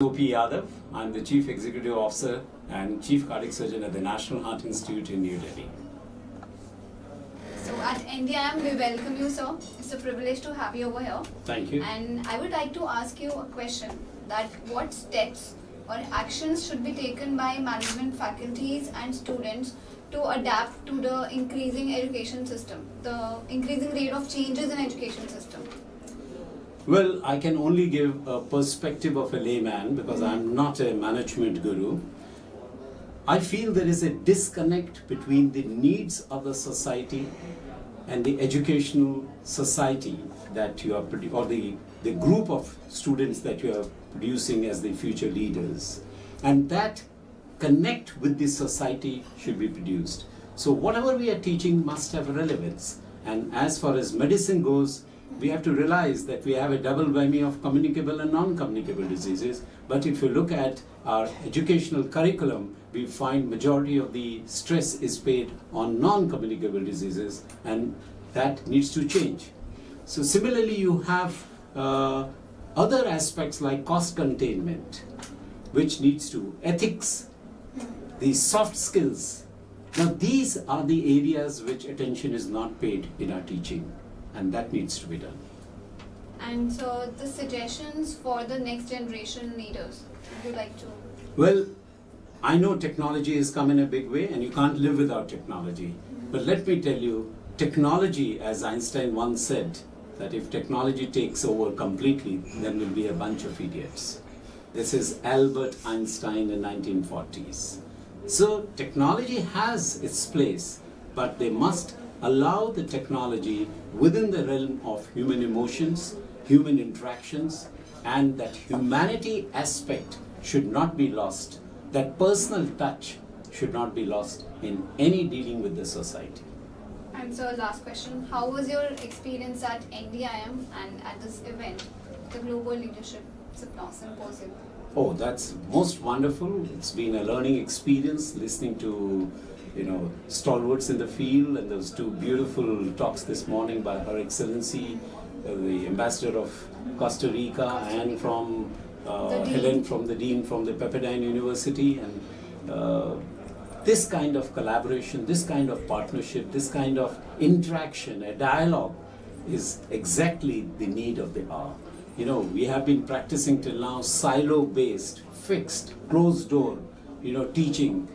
Yadava. I'm the Chief Executive Officer and Chief Cardiac Surgeon at the National Heart Institute in New Delhi. So at NDIM, we welcome you, sir. It's a privilege to have you over here. Thank you. And I would like to ask you a question, that what steps or actions should be taken by management, faculties and students to adapt to the increasing education system, the increasing rate of changes in education system? Well, I can only give a perspective of a layman because I'm not a management guru. I feel there is a disconnect between the needs of the society and the educational society that you are or the group of students that you are producing as the future leaders. And that connect with the society should be produced. So whatever we are teaching must have relevance. And as far as medicine goes, we have to realize that we have a double whammy of communicable and non-communicable diseases. But if you look at our educational curriculum, we find majority of the stress is paid on non-communicable diseases, and that needs to change. So similarly, you have other aspects like cost containment, which needs to ethics, the soft skills. Now these are the areas which attention is not paid in our teaching, and that needs to be done. And so the suggestions for the next generation leaders, would you like to? Well, I know technology has come in a big way and you can't live without technology. But let me tell you, technology, as Einstein once said, that if technology takes over completely, then we'll be a bunch of idiots. This is Albert Einstein in 1940s. So technology has its place, but they must allow the technology within the realm of human emotions, human interactions, and that humanity aspect should not be lost. That personal touch should not be lost in any dealing with the society. And so last question, how was your experience at NDIM and at this event, the Global Leadership Symposium? Oh, that's most wonderful. It's been a learning experience listening to stalwarts in the field, and those two beautiful talks this morning by Her Excellency, the Ambassador of Costa Rica, and from Helen, from the Dean from the Pepperdine University. And this kind of collaboration, this kind of partnership, this kind of interaction, a dialogue is exactly the need of the hour. We have been practicing till now silo-based, fixed, closed door, teaching.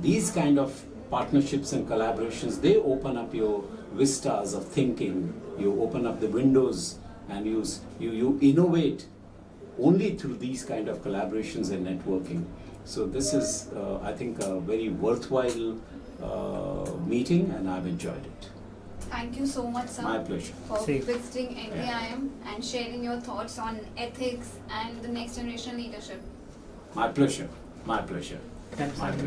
These kind of partnerships and collaborations, they open up your vistas of thinking, you open up the windows, and you innovate only through these kind of collaborations and networking. So this is, I think, a very worthwhile meeting, and I've enjoyed it. Thank you so much, sir. My pleasure. For visiting NDIM and sharing your thoughts on ethics and the next generation leadership. My pleasure. My pleasure. My pleasure.